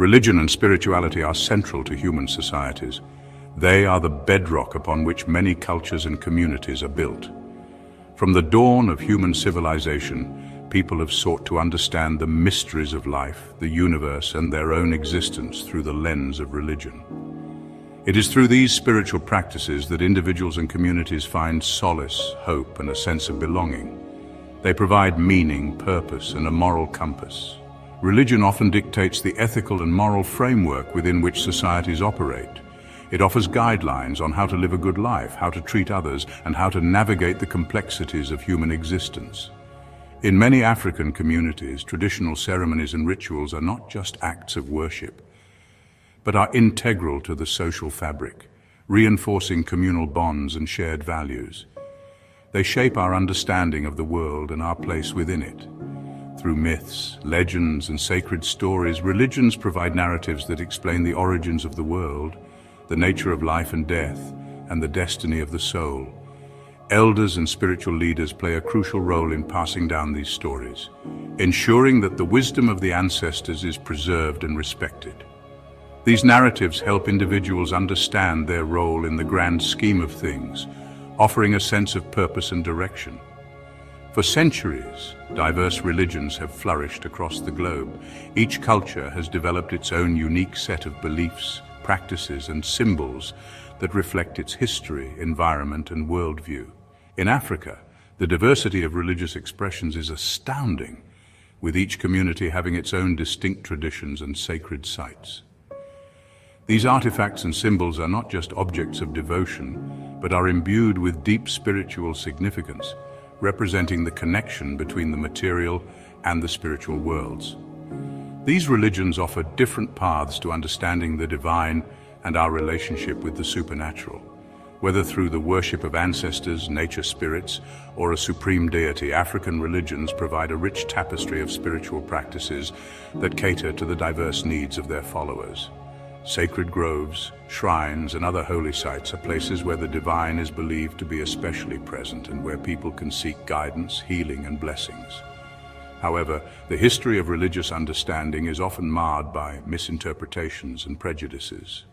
Religion and spirituality are central to human societies. They are the bedrock upon which many cultures and communities are built. From the dawn of human civilization, people have sought to understand the mysteries of life, the universe, and their own existence through the lens of religion. It is through these spiritual practices that individuals and communities find solace, hope, and a sense of belonging. They provide meaning, purpose, and a moral compass. Religion often dictates the ethical and moral framework within which societies operate. It offers guidelines on how to live a good life, how to treat others, and how to navigate the complexities of human existence. In many African communities, traditional ceremonies and rituals are not just acts of worship, but are integral to the social fabric, reinforcing communal bonds and shared values. They shape our understanding of the world and our place within it. Through myths, legends, and sacred stories, religions provide narratives that explain the origins of the world, the nature of life and death, and the destiny of the soul. Elders and spiritual leaders play a crucial role in passing down these stories, ensuring that the wisdom of the ancestors is preserved and respected. These narratives help individuals understand their role in the grand scheme of things, offering a sense of purpose and direction. For centuries, diverse religions have flourished across the globe. Each culture has developed its own unique set of beliefs, practices, and symbols that reflect its history, environment, and worldview. In Africa, the diversity of religious expressions is astounding, with each community having its own distinct traditions and sacred sites. These artifacts and symbols are not just objects of devotion, but are imbued with deep spiritual significance, representing the connection between the material and the spiritual worlds. These religions offer different paths to understanding the divine and our relationship with the supernatural. Whether through the worship of ancestors, nature spirits, or a supreme deity, African religions provide a rich tapestry of spiritual practices that cater to the diverse needs of their followers. Sacred groves, shrines, and other holy sites are places where the divine is believed to be especially present and where people can seek guidance, healing, and blessings. However, the history of religious understanding is often marred by misinterpretations and prejudices.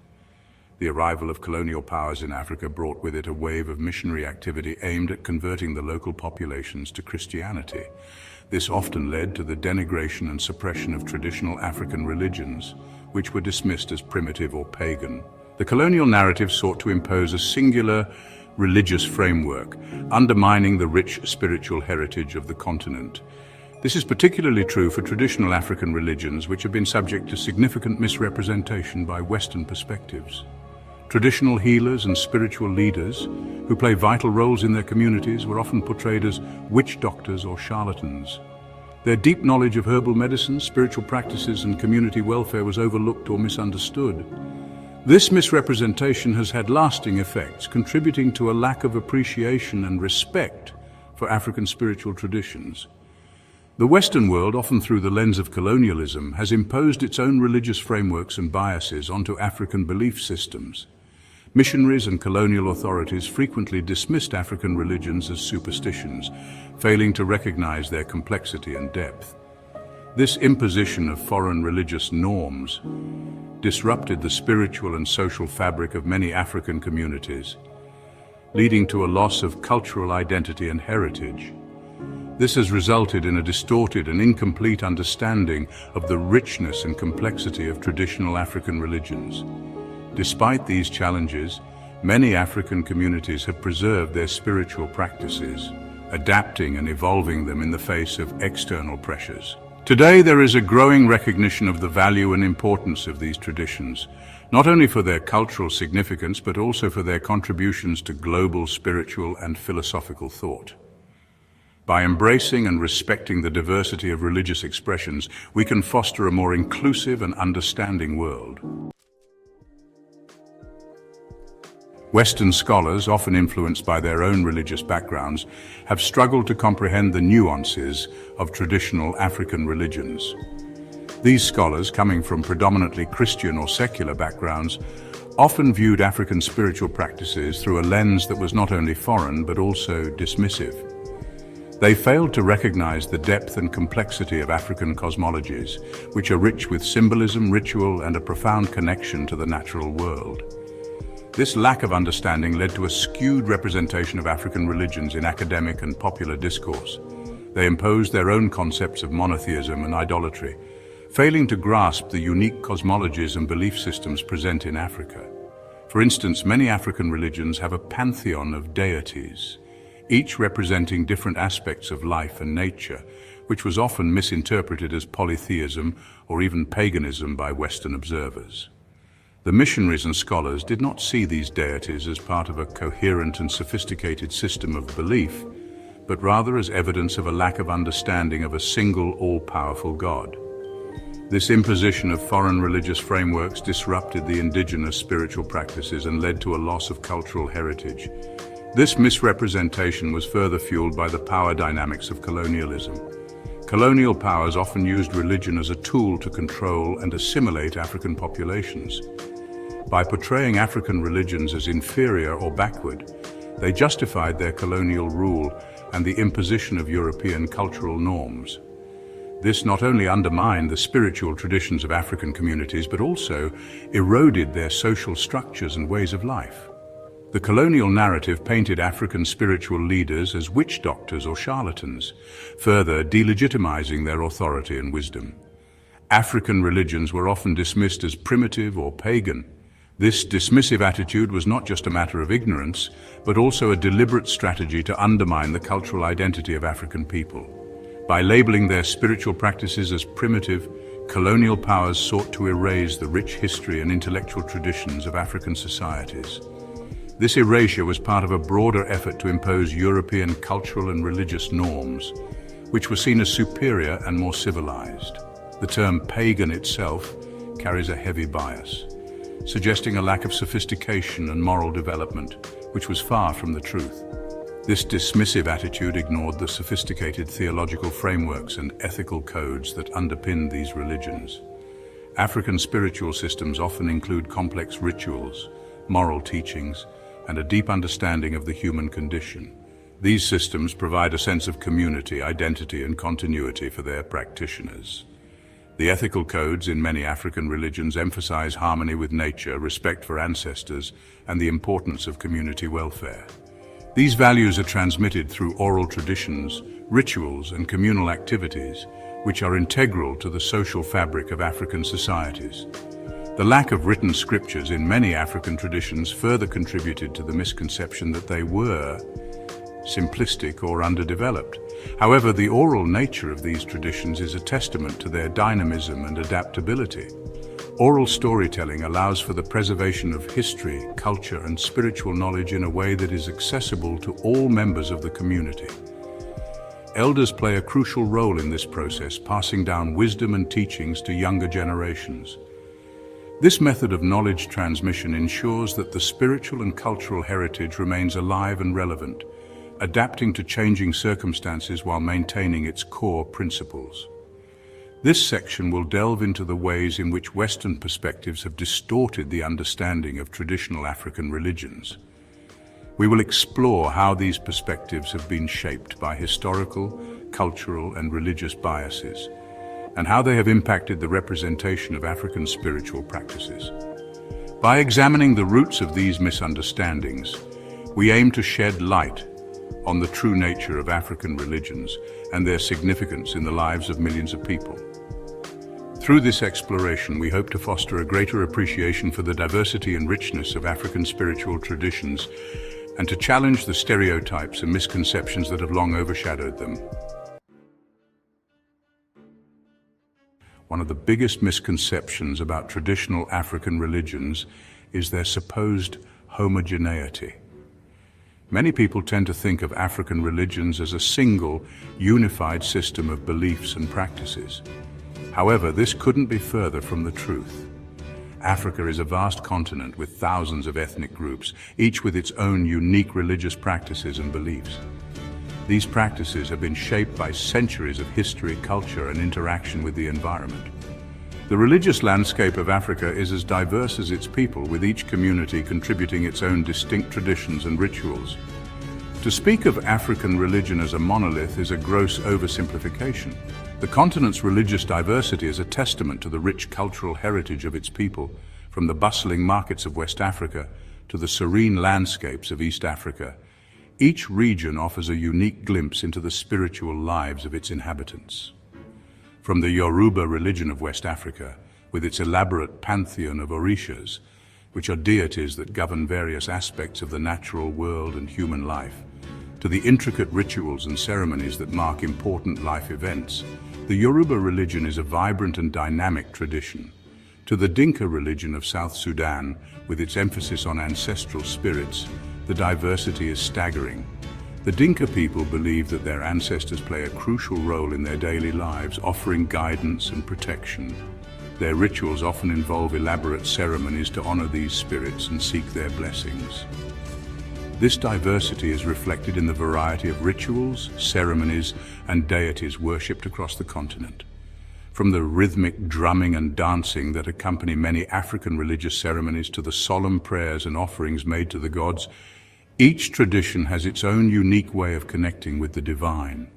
The arrival of colonial powers in Africa brought with it a wave of missionary activity aimed at converting the local populations to Christianity. This often led to the denigration and suppression of traditional African religions, which were dismissed as primitive or pagan. The colonial narrative sought to impose a singular religious framework, undermining the rich spiritual heritage of the continent. This is particularly true for traditional African religions, which have been subject to significant misrepresentation by Western perspectives. Traditional healers and spiritual leaders, who play vital roles in their communities, were often portrayed as witch doctors or charlatans. Their deep knowledge of herbal medicine, spiritual practices, and community welfare was overlooked or misunderstood. This misrepresentation has had lasting effects, contributing to a lack of appreciation and respect for African spiritual traditions. The Western world, often through the lens of colonialism, has imposed its own religious frameworks and biases onto African belief systems. Missionaries and colonial authorities frequently dismissed African religions as superstitions, failing to recognize their complexity and depth. This imposition of foreign religious norms disrupted the spiritual and social fabric of many African communities, leading to a loss of cultural identity and heritage. This has resulted in a distorted and incomplete understanding of the richness and complexity of traditional African religions. Despite these challenges, many African communities have preserved their spiritual practices, adapting and evolving them in the face of external pressures. Today, there is a growing recognition of the value and importance of these traditions, not only for their cultural significance, but also for their contributions to global spiritual and philosophical thought. By embracing and respecting the diversity of religious expressions, we can foster a more inclusive and understanding world. Western scholars, often influenced by their own religious backgrounds, have struggled to comprehend the nuances of traditional African religions. These scholars, coming from predominantly Christian or secular backgrounds, often viewed African spiritual practices through a lens that was not only foreign but also dismissive. They failed to recognize the depth and complexity of African cosmologies, which are rich with symbolism, ritual, and a profound connection to the natural world. This lack of understanding led to a skewed representation of African religions in academic and popular discourse. They imposed their own concepts of monotheism and idolatry, failing to grasp the unique cosmologies and belief systems present in Africa. For instance, many African religions have a pantheon of deities, each representing different aspects of life and nature, which was often misinterpreted as polytheism or even paganism by Western observers. The missionaries and scholars did not see these deities as part of a coherent and sophisticated system of belief, but rather as evidence of a lack of understanding of a single, all-powerful God. This imposition of foreign religious frameworks disrupted the indigenous spiritual practices and led to a loss of cultural heritage. This misrepresentation was further fueled by the power dynamics of colonialism. Colonial powers often used religion as a tool to control and assimilate African populations. By portraying African religions as inferior or backward, they justified their colonial rule and the imposition of European cultural norms. This not only undermined the spiritual traditions of African communities, but also eroded their social structures and ways of life. The colonial narrative painted African spiritual leaders as witch doctors or charlatans, further delegitimizing their authority and wisdom. African religions were often dismissed as primitive or pagan. This dismissive attitude was not just a matter of ignorance, but also a deliberate strategy to undermine the cultural identity of African people. By labeling their spiritual practices as primitive, colonial powers sought to erase the rich history and intellectual traditions of African societies. This erasure was part of a broader effort to impose European cultural and religious norms, which were seen as superior and more civilized. The term pagan itself carries a heavy bias, suggesting a lack of sophistication and moral development, which was far from the truth. This dismissive attitude ignored the sophisticated theological frameworks and ethical codes that underpinned these religions. African spiritual systems often include complex rituals, moral teachings, and a deep understanding of the human condition. These systems provide a sense of community, identity, and continuity for their practitioners. The ethical codes in many African religions emphasize harmony with nature, respect for ancestors, and the importance of community welfare. These values are transmitted through oral traditions, rituals, and communal activities, which are integral to the social fabric of African societies. The lack of written scriptures in many African traditions further contributed to the misconception that they were simplistic or underdeveloped. However, the oral nature of these traditions is a testament to their dynamism and adaptability. Oral storytelling allows for the preservation of history, culture, and spiritual knowledge in a way that is accessible to all members of the community. Elders play a crucial role in this process, passing down wisdom and teachings to younger generations. This method of knowledge transmission ensures that the spiritual and cultural heritage remains alive and relevant, adapting to changing circumstances while maintaining its core principles. This section will delve into the ways in which Western perspectives have distorted the understanding of traditional African religions. We will explore how these perspectives have been shaped by historical, cultural, and religious biases, and how they have impacted the representation of African spiritual practices. By examining the roots of these misunderstandings, we aim to shed light on the true nature of African religions and their significance in the lives of millions of people. Through this exploration, we hope to foster a greater appreciation for the diversity and richness of African spiritual traditions and to challenge the stereotypes and misconceptions that have long overshadowed them. One of the biggest misconceptions about traditional African religions is their supposed homogeneity. Many people tend to think of African religions as a single, unified system of beliefs and practices. However, this couldn't be further from the truth. Africa is a vast continent with thousands of ethnic groups, each with its own unique religious practices and beliefs. These practices have been shaped by centuries of history, culture, and interaction with the environment. The religious landscape of Africa is as diverse as its people, with each community contributing its own distinct traditions and rituals. To speak of African religion as a monolith is a gross oversimplification. The continent's religious diversity is a testament to the rich cultural heritage of its people, from the bustling markets of West Africa to the serene landscapes of East Africa. Each region offers a unique glimpse into the spiritual lives of its inhabitants. From the Yoruba religion of West Africa, with its elaborate pantheon of orishas, which are deities that govern various aspects of the natural world and human life, to the intricate rituals and ceremonies that mark important life events, the Yoruba religion is a vibrant and dynamic tradition. To the Dinka religion of South Sudan, with its emphasis on ancestral spirits, the diversity is staggering. The Dinka people believe that their ancestors play a crucial role in their daily lives, offering guidance and protection. Their rituals often involve elaborate ceremonies to honor these spirits and seek their blessings. This diversity is reflected in the variety of rituals, ceremonies, and deities worshipped across the continent. From the rhythmic drumming and dancing that accompany many African religious ceremonies to the solemn prayers and offerings made to the gods, each tradition has its own unique way of connecting with the divine.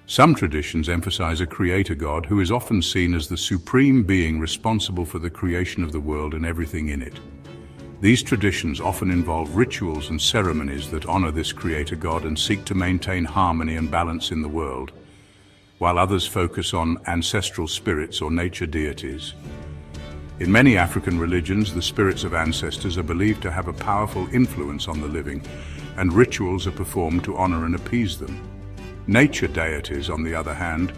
Some traditions emphasize a creator god who is often seen as the supreme being responsible for the creation of the world and everything in it. These traditions often involve rituals and ceremonies that honor this creator god and seek to maintain harmony and balance in the world, while others focus on ancestral spirits or nature deities. In many African religions, the spirits of ancestors are believed to have a powerful influence on the living, and rituals are performed to honor and appease them. Nature deities, on the other hand,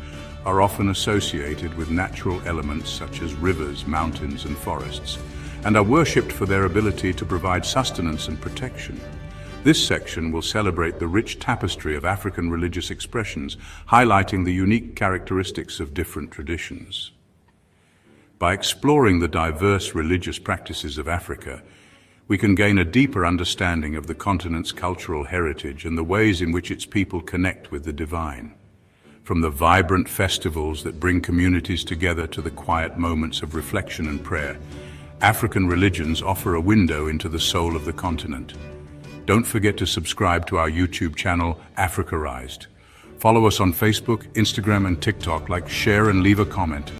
are often associated with natural elements such as rivers, mountains, and forests, and are worshipped for their ability to provide sustenance and protection. This section will celebrate the rich tapestry of African religious expressions, highlighting the unique characteristics of different traditions. By exploring the diverse religious practices of Africa, we can gain a deeper understanding of the continent's cultural heritage and the ways in which its people connect with the divine. From the vibrant festivals that bring communities together to the quiet moments of reflection and prayer, African religions offer a window into the soul of the continent. Don't forget to subscribe to our YouTube channel, Africarized. Follow us on Facebook, Instagram, and TikTok. Like, share, and leave a comment.